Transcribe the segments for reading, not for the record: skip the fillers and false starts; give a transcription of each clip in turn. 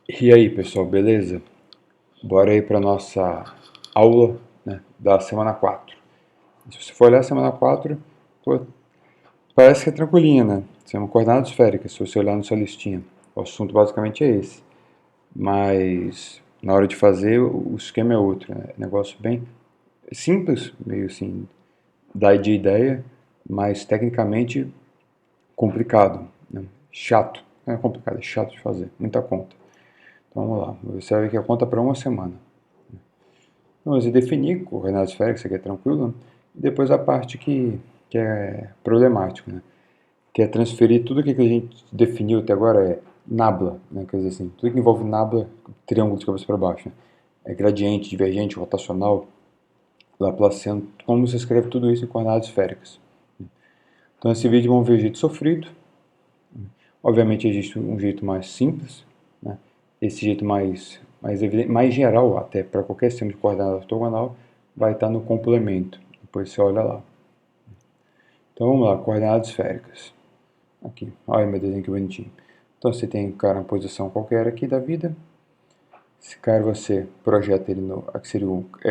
E aí, pessoal, beleza? Bora aí para nossa aula, né, da semana 4. Se você for olhar a semana 4, pô, parece que é tranquilinha, né? Isso é uma coordenada esférica, se você olhar na sua listinha. O assunto basicamente é esse. Mas na hora de fazer, o esquema é outro, né? É um negócio bem simples, meio assim, dá de ideia, mas tecnicamente complicado, né? Chato. Não é complicado, é chato de fazer, muita conta. Então vamos lá, você vai ver que a conta para uma semana. Não, você definir coordenadas esféricas, isso aqui é tranquilo, né? E depois a parte que é problemática, né? Que é transferir tudo aquilo que a gente definiu até agora, é nabla, né? Quer dizer assim, tudo que envolve nabla, triângulo de cabeça para baixo, né? É gradiente, divergente, rotacional, laplaciano, como você escreve tudo isso em coordenadas esféricas. Então nesse vídeo vamos ver o jeito sofrido. Obviamente existe um jeito mais simples, né? Esse jeito mais evidente, mais geral até para qualquer sistema de coordenada ortogonal vai estar no complemento. Depois você olha lá. Então vamos lá, coordenadas esféricas. Aqui, olha meu desenho que bonitinho. Então você tem um cara em posição qualquer aqui da vida. Esse cara você projeta ele no. Aqui seria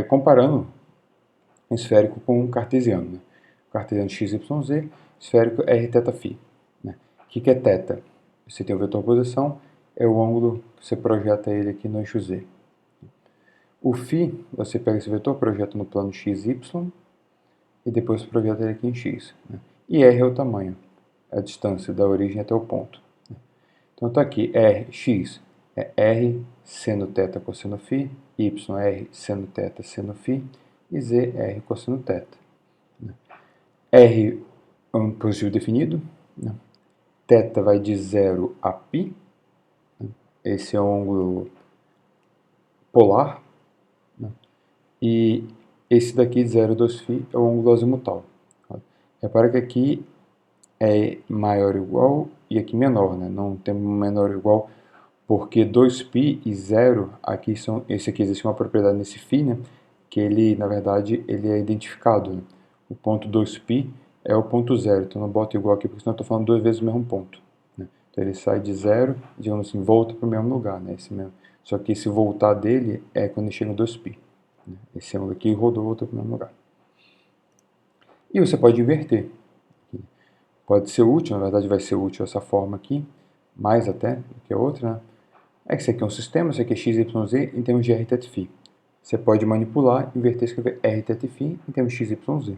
comparando um esférico com um cartesiano. Né? Cartesiano x, y, z, esférico r, θ, φ. Né? O que é θ? Você tem o vetor posição, é o ângulo que você projeta ele aqui no eixo z. O φ, você pega esse vetor, projeta no plano x, y, e depois projeta ele aqui em x. Né? E r é o tamanho, a distância da origem até o ponto. Então está aqui, x é r seno θ cosseno φ, y r seno θ seno φ, e z r cosseno θ. R é um positivo definido, né? Θ vai de 0 a π, né? Esse é o ângulo polar, né? E esse daqui de 0 a 2φ é o ângulo azimutal. Repara que aqui é maior ou igual e aqui menor, né? Não tem menor ou igual porque 2π e 0 aqui são, esse aqui existe uma propriedade nesse φ, né? Que ele, na verdade, ele é identificado, né? O ponto 2π é o ponto 0, então não boto igual aqui porque senão eu estou falando duas vezes o mesmo ponto, né? Então ele sai de 0, digamos assim, volta para o mesmo lugar, né? Esse mesmo. Só que esse voltar dele é quando ele chega no 2π. Né? Esse ângulo aqui rodou, voltou para o mesmo lugar. E você pode inverter. Pode ser útil, na verdade vai ser útil essa forma aqui, mais até do que a outra, né? É que isso aqui é um sistema, isso aqui é x, y, z em termos de r, θ, φ. Você pode manipular, inverter e escrever r, θ, φ em termos de x, y, z.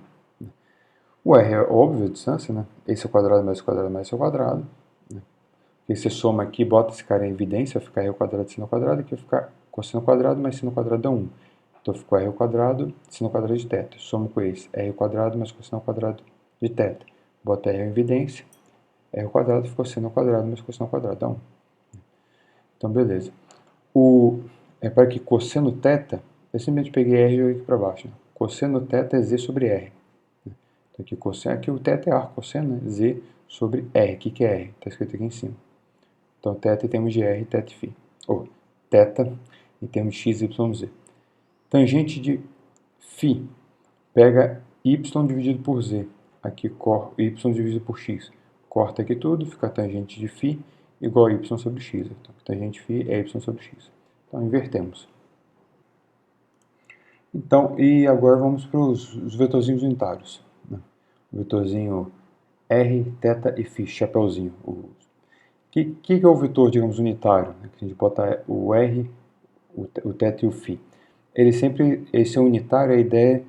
O r é óbvio a distância, né? Esse ao quadrado mais esse ao quadrado mais esse ao quadrado. Né? E você soma aqui, bota esse cara em evidência, vai ficar r ao quadrado seno ao quadrado, aqui vai ficar cosseno ao quadrado mais seno ao quadrado dá 1. Então ficou r ao quadrado, seno ao quadrado de θ. Somo com esse, r ao quadrado mais cosseno ao quadrado de θ. Bota r em evidência, r ao quadrado ficou seno ao quadrado mais cosseno ao quadrado dá 1. Então beleza. Para que cosseno θ, eu simplesmente peguei r e joguei aqui para baixo. Né? Cosseno θ é z sobre r. Então aqui, aqui o θ é arco cosseno, né? Z sobre r. O que é r? Está escrito aqui em cima. Então θ em termos de r, θ φ. Ou θ em termos de x, y, z. Tangente de φ. Pega y dividido por z. Aqui y dividido por x. Corta aqui tudo, fica tangente de φ igual a y sobre x. Então, tangente φ é y sobre x. Então, invertemos. Então, e agora vamos para os vetorzinhos unitários. Né? O vetorzinho r, θ e φ, chapeuzinho. O que é o vetor, digamos, unitário? Né? Que a gente bota o r, o θ e o φ. Ele sempre, esse é unitário, a ideia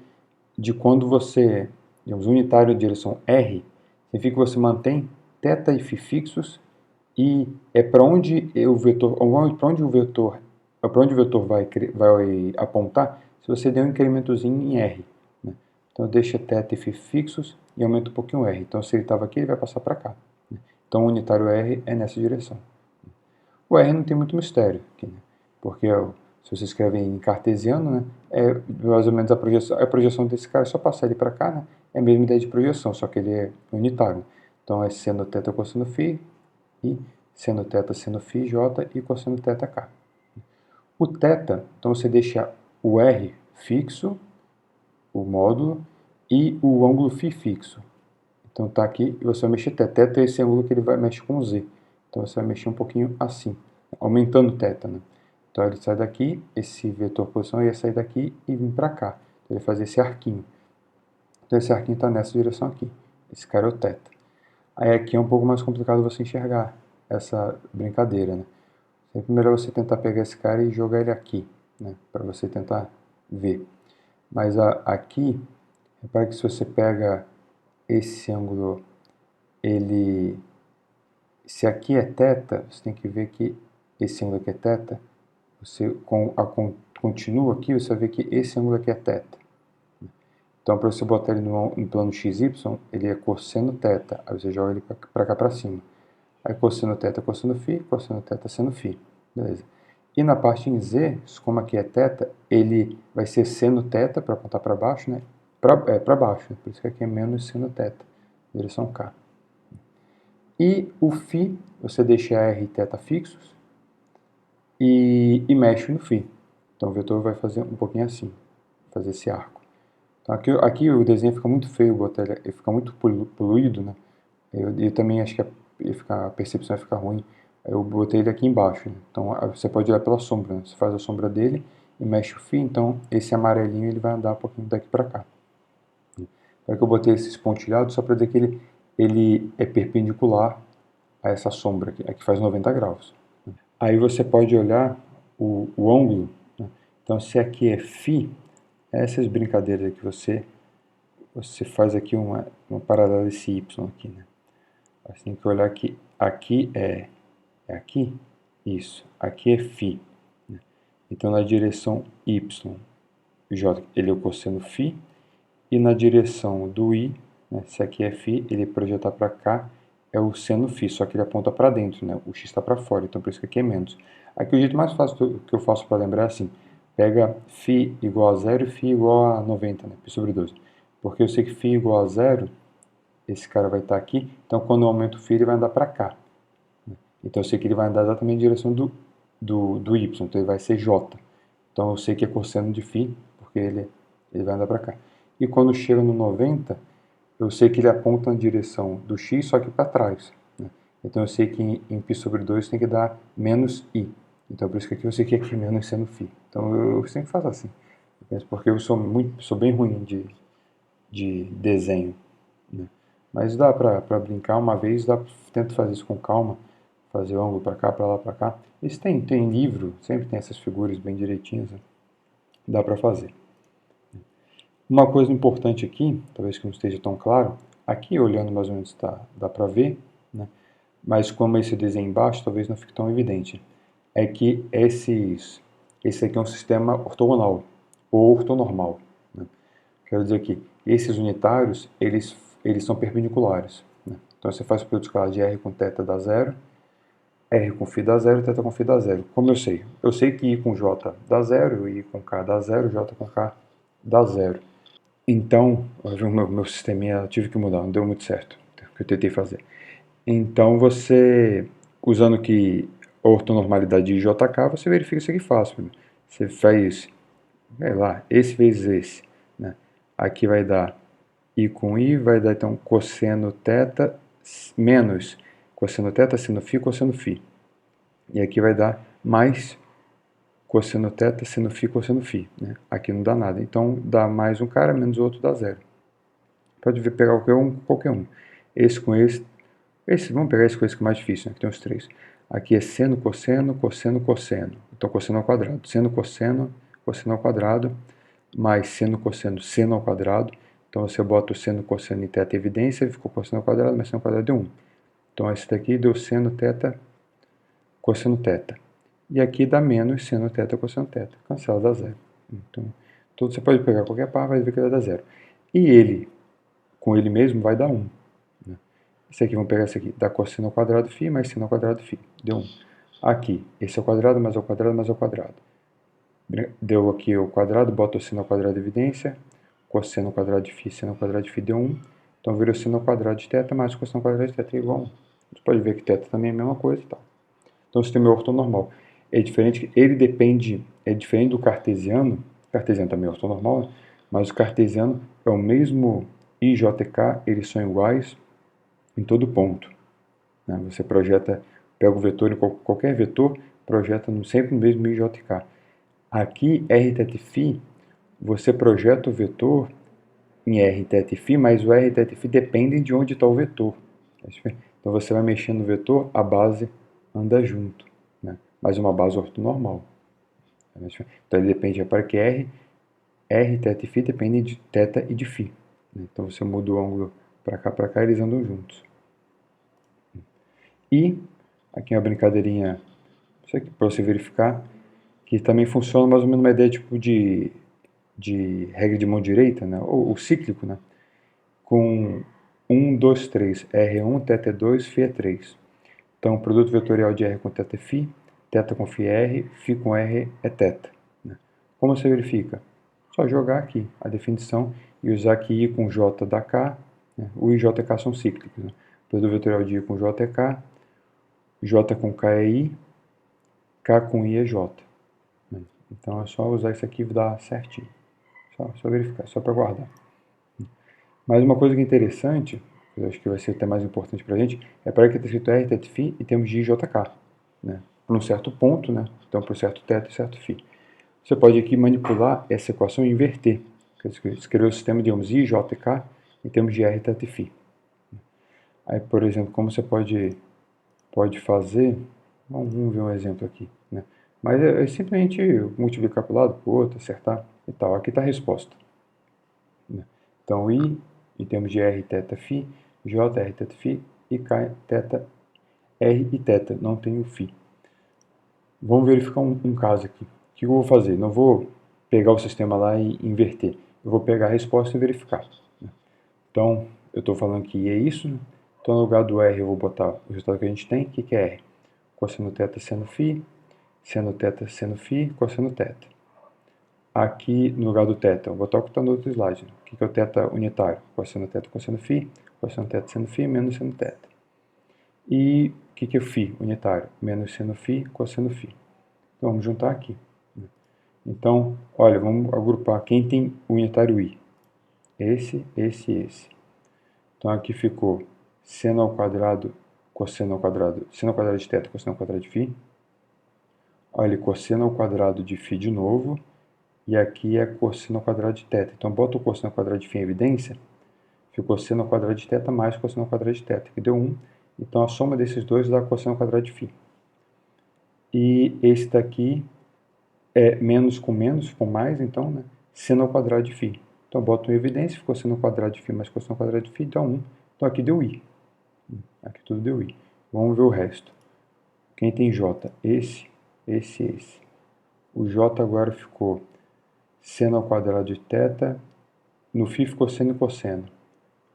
de quando você, digamos, unitário de direção r, significa que você mantém θ e φ fixos e é para onde o vetor, para onde o vetor vai apontar se você der um incrementozinho em r. Né? Então deixa θ e φ fixos e aumenta um pouquinho r. Então se ele estava aqui, ele vai passar para cá. Né? Então o unitário r é nessa direção. O r não tem muito mistério, aqui, né? Porque se você escreve em cartesiano, né, é mais ou menos a projeção desse cara, é só passar ele para cá, né, é a mesma ideia de projeção, só que ele é unitário. Então é seno θ cosseno φ e seno θ seno φ j e cosseno θ k. O θ, então você deixa o r fixo, o módulo, e o ângulo φ fixo. Então está aqui e você vai mexer θ. Θ é esse ângulo que ele vai mexer com z. Então você vai mexer um pouquinho assim. aumentando θ, né? Então ele sai daqui, esse vetor posição ia sair daqui e vir para cá. Então ele vai fazer esse arquinho. Então esse arquinho está nessa direção aqui. Esse cara é o θ. Aí aqui é um pouco mais complicado você enxergar essa brincadeira, né? Sempre melhor você tentar pegar esse cara e jogar ele aqui, né? Para você tentar ver. Mas aqui, repare que se você pega esse ângulo, se aqui é θ, você tem que ver que esse ângulo aqui é θ, você continua aqui, você vai ver que esse ângulo aqui é θ. Então, para você botar ele no plano XY, ele é cosseno θ, aí você joga ele para cá para cima. Aí cosseno θ é cosseno φ, cosseno θ é seno φ. Beleza. E na parte em Z, como aqui é θ, ele vai ser seno θ para apontar para baixo, né? Para baixo, por isso que aqui é menos seno θ, direção K. E o φ, você deixa R e θ fixos e mexe no φ. Então o vetor vai fazer um pouquinho assim, fazer esse arco. Então aqui o desenho fica muito feio, ele fica muito poluído, né? Eu também acho que a percepção vai ficar ruim. Eu botei ele aqui embaixo, né? Então você pode olhar pela sombra, né? Você faz a sombra dele e mexe o fio, então esse amarelinho ele vai andar um pouquinho daqui para cá. Para que eu botei esses pontilhados só para dizer que ele é perpendicular a essa sombra aqui faz 90 graus. Aí você pode olhar o ângulo, né? Então se aqui é φ, essas brincadeiras que você faz aqui uma paralela desse y aqui, né? Você tem que olhar que aqui é aqui, isso, aqui é φ, né? Então na direção y, j, ele é o cosseno φ, e na direção do i, né, se aqui é φ, ele projetar para cá, é o seno φ, só que ele aponta para dentro, né? O x está para fora, então por isso que aqui é menos. Aqui o jeito mais fácil que eu faço para lembrar é assim, pega φ igual a 0 e φ igual a 90, né? Π sobre 2. Porque eu sei que φ igual a 0, esse cara vai estar aqui, então quando eu aumento o φ ele vai andar para cá. Então eu sei que ele vai andar exatamente em direção do y, então ele vai ser j. Então eu sei que é cosseno de φ, porque ele vai andar para cá. E quando chega no 90, eu sei que ele aponta na direção do x, só que para trás, né? Então eu sei que em π sobre 2 tem que dar menos i. Então por isso que aqui eu sei que aqui é menos seno φ. Então eu sempre faço assim. Porque eu sou bem ruim de desenho, né? Mas dá para brincar uma vez, tento fazer isso com calma, fazer o ângulo para cá, para lá, para cá. Isso tem livro, sempre tem essas figuras bem direitinhas, né? Dá para fazer. Uma coisa importante aqui, talvez que não esteja tão claro, aqui olhando mais ou menos dá para ver, né? Mas como esse desenho embaixo talvez não fique tão evidente, é que esse aqui é um sistema ortogonal, ou ortonormal, né? Quero dizer que esses unitários, eles são perpendiculares, né? Então você faz o produto escalar de R com θ dá zero, R com φ dá zero, θ com φ dá zero. Como eu sei? Eu sei que I com J dá zero, I com K dá zero, J com K dá zero. Então, o meu sisteminha eu tive que mudar, não deu muito certo, o que eu tentei fazer. Então você, usando que a ortonormalidade de JK, você verifica isso aqui fácil. Você faz, sei lá, esse vezes esse, né? Aqui vai dar I com I, vai dar então cosseno θ menos cosseno θ, seno φ, cosseno φ. E aqui vai dar mais cosseno θ, seno φ, cosseno φ, né? Aqui não dá nada. Então dá mais um cara, menos o outro dá zero. Pode pegar qualquer um. Esse com esse. Vamos pegar esse com esse que é mais difícil, né? Que tem os três. Aqui é seno, cosseno, cosseno, cosseno. Então cosseno ao quadrado. Seno, cosseno, cosseno ao quadrado, mais seno, cosseno, seno ao quadrado. Então você bota o seno, cosseno e θ evidência, ficou cosseno ao quadrado, mas seno ao quadrado deu 1. Então esse daqui deu seno, θ, cosseno, θ. E aqui dá menos seno, θ, cosseno, θ. Cancela, dá zero. Então você pode pegar qualquer par, vai ver que vai dar zero. E ele, com ele mesmo, vai dar 1. Né? Esse aqui, vamos pegar esse aqui, dá cosseno ao quadrado φ mais seno ao quadrado φ. Deu 1. Aqui, esse é o quadrado, mais ao quadrado, mais ao quadrado. Deu aqui o quadrado, bota o seno ao quadrado de evidência, cosseno ao quadrado de φ, seno ao quadrado de φ deu 1. Então virou seno ao quadrado de θ mais cosseno ao quadrado de θ é igual a 1. Você pode ver que θ também é a mesma coisa e tal. Então o sistema é ortonormal. É diferente, é diferente do cartesiano também é ortonormal, né? Mas o cartesiano é o mesmo I, J e K, eles são iguais em todo ponto, né? Você pega o vetor, qualquer vetor, projeta sempre no mesmo IJK. Aqui, rθφ, você projeta o vetor em rθφ, mas o rθφ depende de onde está o vetor. Então você vai mexendo no vetor, a base anda junto, né? Mas uma base ortonormal. Então ele depende, para que r θ e φ dependem de θ e de φ. Então você muda o ângulo para cá, eles andam juntos. E aqui uma brincadeirinha para você verificar, que também funciona mais ou menos uma ideia tipo de regra de mão direita, né? ou cíclico, né? Com 1, 2, 3, R1, θ é 2, φ é 3. Então, o produto vetorial de R com θ é φ, θ com φ é R, φ com R é θ. Né? Como você verifica? Só jogar aqui a definição e usar que I com J dá K, né? O I e J e K são cíclicos. Né? O produto vetorial de I com J é K, J com K é I, K com I é J. Né? Então é só usar isso aqui e dar certinho. Só verificar, só para guardar. Mas uma coisa que é interessante, que eu acho que vai ser até mais importante para a gente, é para que está escrito R, θ, φ e temos de IJK. Né? Por um certo ponto, né? Então por certo θ e certo φ. Você pode aqui manipular essa equação e inverter. Escrever o sistema de I, J e K em termos de R, θ e φ. Aí, por exemplo, como você pode fazer, vamos ver um exemplo aqui. Né? Mas é simplesmente multiplicar para o lado, para o outro, acertar e tal. Aqui está a resposta. Né? Então, I em termos de R, θ, φ, J, R, θ, φ e K, θ, R e θ. Não tem o φ. Vamos verificar um caso aqui. O que eu vou fazer? Não vou pegar o sistema lá e inverter. Eu vou pegar a resposta e verificar. Então, eu estou falando que é isso. Né? Então, no lugar do R, eu vou botar o resultado que a gente tem. O que é R? Cosseno θ seno φ, seno θ seno φ, cosseno θ. Aqui, no lugar do θ, eu vou botar o que está no outro slide. Né? O que é o θ unitário? Cosseno θ cosseno φ, cosseno θ seno φ, menos seno θ. E o que é o φ unitário? Menos seno φ, cosseno φ. Então, vamos juntar aqui. Então, olha, vamos agrupar quem tem o unitário I. Esse, esse e esse. Então, aqui ficou seno ao quadrado, cosseno ao quadrado, seno ao quadrado de θ, cosseno ao quadrado de φ. Olha, cosseno ao quadrado de φ de novo. E aqui é cosseno ao quadrado de θ. Então, bota o cosseno ao quadrado de φ em evidência. Ficou seno ao quadrado de θ mais cosseno ao quadrado de θ, que deu 1. Então, a soma desses dois dá cosseno ao quadrado de φ. E esse daqui é menos com menos, ficou mais, então, né? Seno ao quadrado de φ. Então, boto em evidência, ficou seno ao quadrado de φ mais cosseno ao quadrado de φ, dá 1. Então, aqui deu I. Aqui tudo deu I. Vamos ver o resto. Quem tem J? Esse, esse e esse. O J agora ficou seno ao quadrado de θ. No φ ficou seno e cosseno.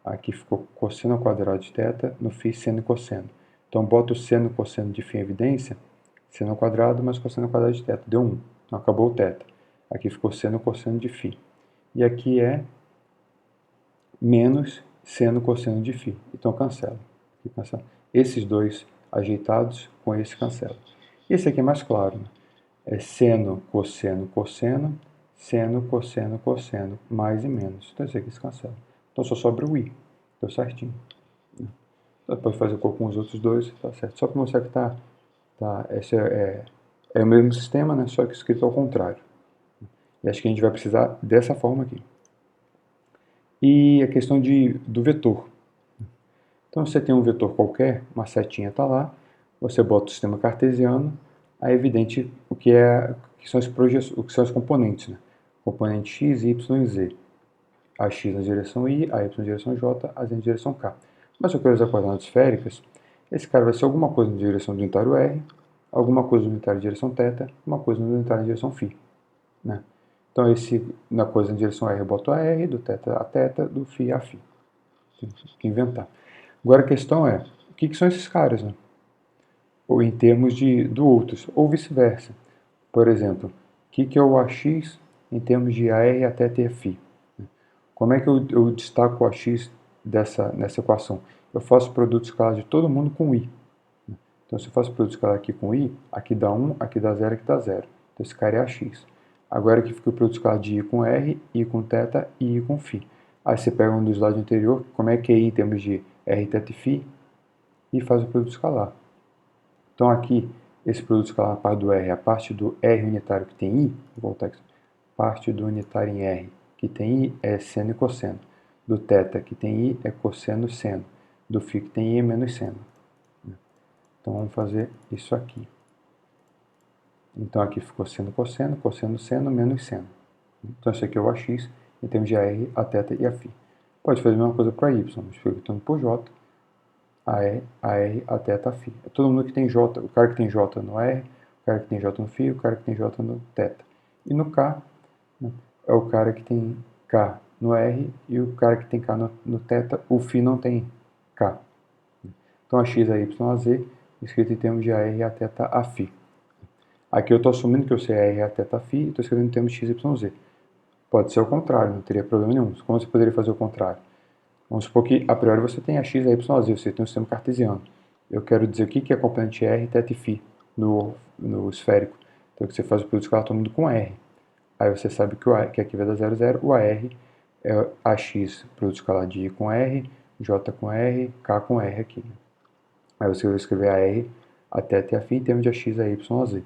Aqui ficou cosseno ao quadrado de θ. No φ, seno e cosseno. Então, boto o seno e cosseno de φ em evidência. Seno ao quadrado mais cosseno ao quadrado de θ. Deu 1. Então, acabou o θ. Aqui ficou seno e cosseno de φ. E aqui é menos seno e cosseno de φ. Então, cancela. Esses dois ajeitados com esse cancela. Esse aqui é mais claro. Né? É seno, cosseno, cosseno, seno, cosseno, cosseno, mais e menos. Então, esse aqui se cancela. Então, só sobra o I. Deu certinho. Depois fazer com os outros dois, tá certo. Só para mostrar que esse é o mesmo sistema, né? Só que escrito ao contrário. E acho que a gente vai precisar dessa forma aqui. E a questão do vetor. Então, você tem um vetor qualquer, uma setinha está lá, você bota o sistema cartesiano, aí é evidente o que são as componentes. Né? Componente x, y e z. A x na direção i, a y na direção j, a z na direção k. Mas se eu quero usar coordenadas esféricas, esse cara vai ser alguma coisa na direção do unitário r, alguma coisa no unitário de direção θ, uma coisa no unitário de direção φ. Né? Então, na coisa na direção r eu boto a r, do θ a θ, do φ a φ. Tem que inventar. Agora a questão é, o que são esses caras? Né? Ou em termos do outros, ou vice-versa. Por exemplo, o que é o ax em termos de AR, θ e φ? Como é que eu destaco o ax nessa equação? Eu faço produto escalar de todo mundo com i. Então, se eu faço produto escalar aqui com i, aqui dá 1, aqui dá 0, aqui dá 0. Então, esse cara é ax. Agora aqui fica o produto escalar de i com r, i com θ e i com φ. Aí você pega um do slide anterior, como é que é i em termos de r, θ e φ, e faz o produto escalar. Então, aqui esse produto escalar na parte do R, a parte do R unitário que tem I, vou voltar aqui, parte do unitário em R que tem I é seno e cosseno, do θ que tem I é cosseno e seno, do φ que tem I é menos seno. Então vamos fazer isso aqui. Então aqui ficou seno, cosseno, seno, menos seno. Então esse aqui é o AX, em termos de AR, a θ e a φ. Pode fazer a mesma coisa para Y, multiplicando por J, AR, a θ, a φ. É todo mundo que tem J, o cara que tem J no R, o cara que tem J no φ, o cara que tem J no θ. E no K, né, é o cara que tem K no R e o cara que tem K no θ, o φ não tem K. Então a X, a Y, a Z, escrito em termos de AR, a θ, a φ. Aqui eu estou assumindo que eu sei AR, a θ, a φ e estou escrevendo em termos de X, Y, Z. Pode ser o contrário, não teria problema nenhum. Como você poderia fazer o contrário? Vamos supor que, a priori, você tem a X, a Y, a Z, você tem um sistema cartesiano. Eu quero dizer o que é componente R, θ e φ no esférico. Então, você faz o produto escalar todo mundo com R. Aí você sabe que aqui vai dar 0, 0. O AR é AX, produto escalar de I com R, J com R, K com R aqui. Aí você vai escrever AR, a θ e a φ em termos de AX, a Y, a Z.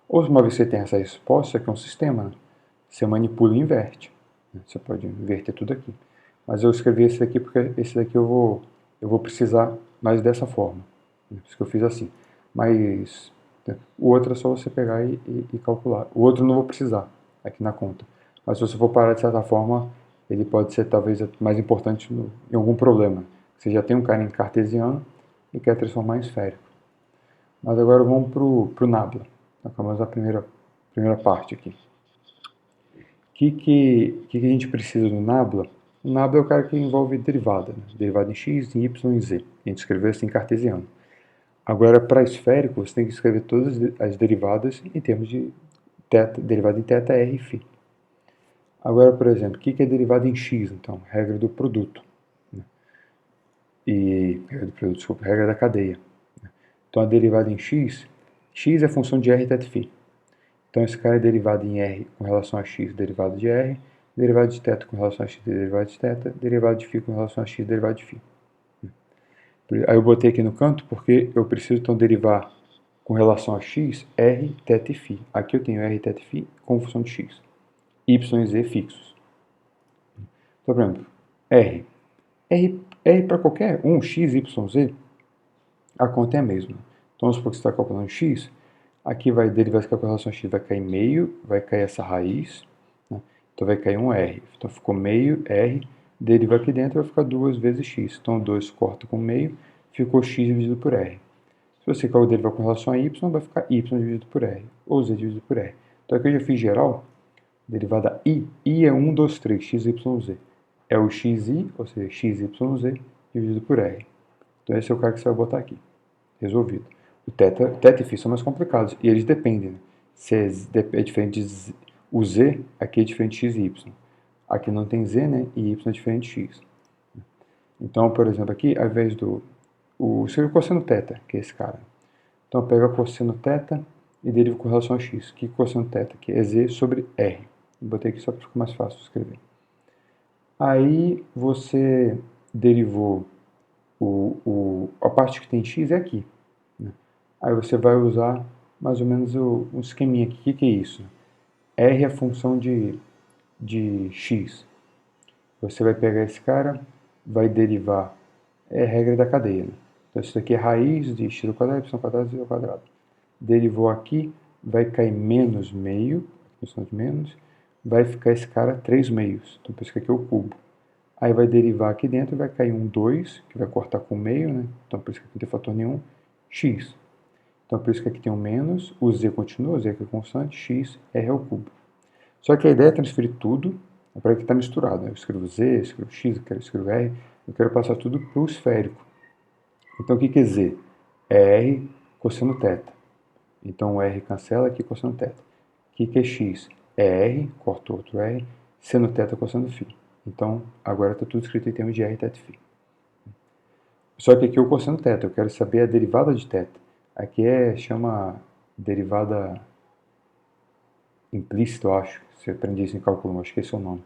Ou uma vez que você tem essa resposta, isso aqui é um sistema, né? Você manipula e inverte. Você pode inverter tudo aqui. Mas eu escrevi esse daqui porque esse daqui eu vou precisar mais dessa forma. Por isso que eu fiz assim. Mas o outro é só você pegar e calcular. O outro eu não vou precisar aqui na conta. Mas se você for parar de certa forma, ele pode ser talvez mais importante em algum problema. Você já tem um cara em cartesiano e quer transformar em esférico. Mas agora vamos para o nabla. Acabamos a primeira parte aqui. O que a gente precisa do nabla? O nabla é o cara que envolve derivada, né? Derivada em x, em y e em z. A gente escreveu assim em cartesiano. Agora, para esférico, você tem que escrever todas as derivadas em termos de derivada em θ, r e φ. Agora, por exemplo, o que é derivada em x, então? Regra do produto. Né? Regra da cadeia. Então, a derivada em x é função de r, θ e φ. Então, esse cara é derivado em R com relação a x, derivado de R, derivado de θ com relação a x, derivado de θ, derivado de φ com relação a x, derivado de φ. Aí eu botei aqui no canto porque eu preciso então derivar com relação a x, R, θ e φ. Aqui eu tenho R, θ e φ como função de x. Y e z fixos. Então, por exemplo, R para qualquer um, x, y, z, a conta é a mesma. Então, vamos supor que você está calculando x, aqui vai derivar com relação a x, vai cair meio, vai cair essa raiz, né? Então vai cair um R. Então ficou meio R, deriva aqui dentro, vai ficar 2 vezes x. Então 2 corta com meio, ficou x dividido por R. Se você derivar com relação a y, vai ficar y dividido por R, ou z dividido por R. Então aqui eu já fiz geral, derivada i é 1, 2, 3, x, y, z. É o xi, ou seja, x, y, z, dividido por R. Então esse é o cara que você vai botar aqui. Resolvido. O θ e φ são mais complicados e eles dependem. Né? Se é diferente de o z, aqui é diferente de x e y. Aqui não tem z, né? E y é diferente de x. Então, por exemplo, aqui, ao invés do... seria o cosseno θ, que é esse cara. Então, eu pego a cosseno θ e derivo com relação a x. O que é cosseno θ aqui? É z sobre r. Eu botei aqui só para ficar mais fácil de escrever. Aí, você derivou a parte que tem x é aqui. Né? Aí você vai usar mais ou menos um esqueminha aqui. O que é isso? R é a função de x. Você vai pegar esse cara, vai derivar, é a regra da cadeia. Né? Então isso daqui é raiz de x ao quadrado, y ao quadrado, z ao quadrado. Derivou aqui, vai cair menos meio, função de menos, vai ficar esse cara 3 meios. Então por isso que aqui é o cubo. Aí vai derivar aqui dentro, vai cair um 2, que vai cortar com meio, né? Então por isso que aqui não tem fator nenhum, x. Então por isso que aqui tem um menos, o z continua, o z aqui é constante, x, r ao cubo. Só que a ideia é transferir tudo, para que está misturado. Né? Eu escrevo z, eu escrevo x, eu escrevo r, eu quero passar tudo para o esférico. Então o que é z? É r cosseno θ. Então o r cancela aqui cosseno θ. O que é x? É r, corta outro r, seno θ cosseno φ. Então, agora está tudo escrito em termos de r, θ e φ. Só que aqui é o cosseno θ, eu quero saber a derivada de θ. Aqui chama derivada implícita, eu acho. Você aprende isso em cálculo, acho que esse é o nome.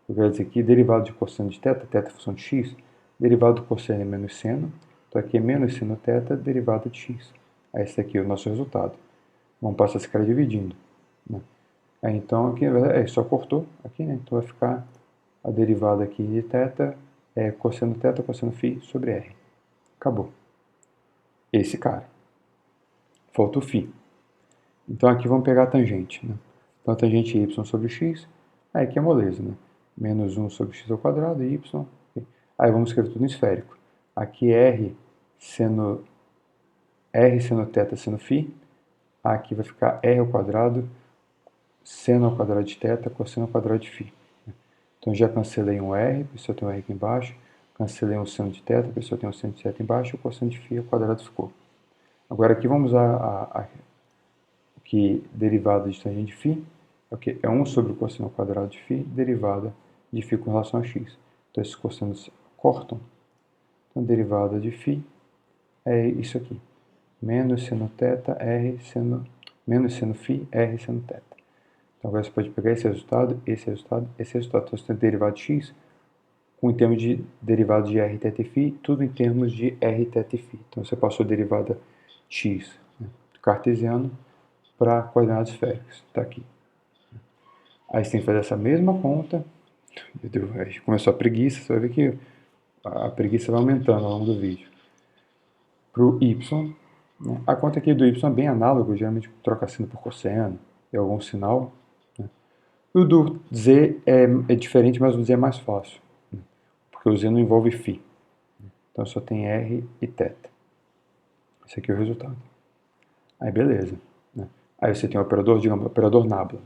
Eu quero dizer aqui, derivado de cosseno de θ, θ é função de x, derivado do cosseno é menos seno, então aqui é menos seno θ, derivada de x. Aí esse aqui é o nosso resultado. vamos passar esse cara dividindo, né? Aí, então, aqui só cortou aqui, né? Então vai ficar a derivada aqui de θ é cosseno θ, cosseno φ sobre r. Acabou. Esse cara. Falta o φ. Então aqui vamos pegar a tangente, né? Então a tangente é y sobre x, aí aqui é moleza, né? Menos 1 sobre x ao quadrado e y. Aí vamos escrever tudo em esférico. Aqui r seno θ seno φ. Aqui vai ficar r ao quadrado, seno ao quadrado de θ, cosseno ao quadrado de φ. Então já cancelei um r, por isso eu tenho um r aqui embaixo. Cancelei um seno de θ, por isso eu tenho um seno de θ embaixo. O cosseno de φ ao quadrado ficou. Agora aqui vamos usar que derivada de tangente de φ é o quê? É 1 sobre o cosseno ao quadrado de φ, derivada de φ com relação a x. Então esses cossenos cortam. Então a derivada de φ é isso aqui. Menos seno θ, menos seno φ, r seno θ. Então agora você pode pegar esse resultado, esse resultado, esse resultado. Então você tem derivada de x com em termos de derivada de r θ e φ, tudo em termos de r θ e φ. Então você passou a derivada x, né, cartesiano para coordenadas esféricas. Está aqui. Aí você tem que fazer essa mesma conta. Aí começou a preguiça, você vai ver que a preguiça vai aumentando ao longo do vídeo. Para o y, né, a conta aqui do y é bem análoga, geralmente troca seno por cosseno, é algum sinal. Né. O do z é diferente, mas o z é mais fácil, né, porque o z não envolve φ. Então só tem r e θ. Esse aqui é o resultado. Aí beleza. Né. Aí você tem o operador, digamos, o operador nabla.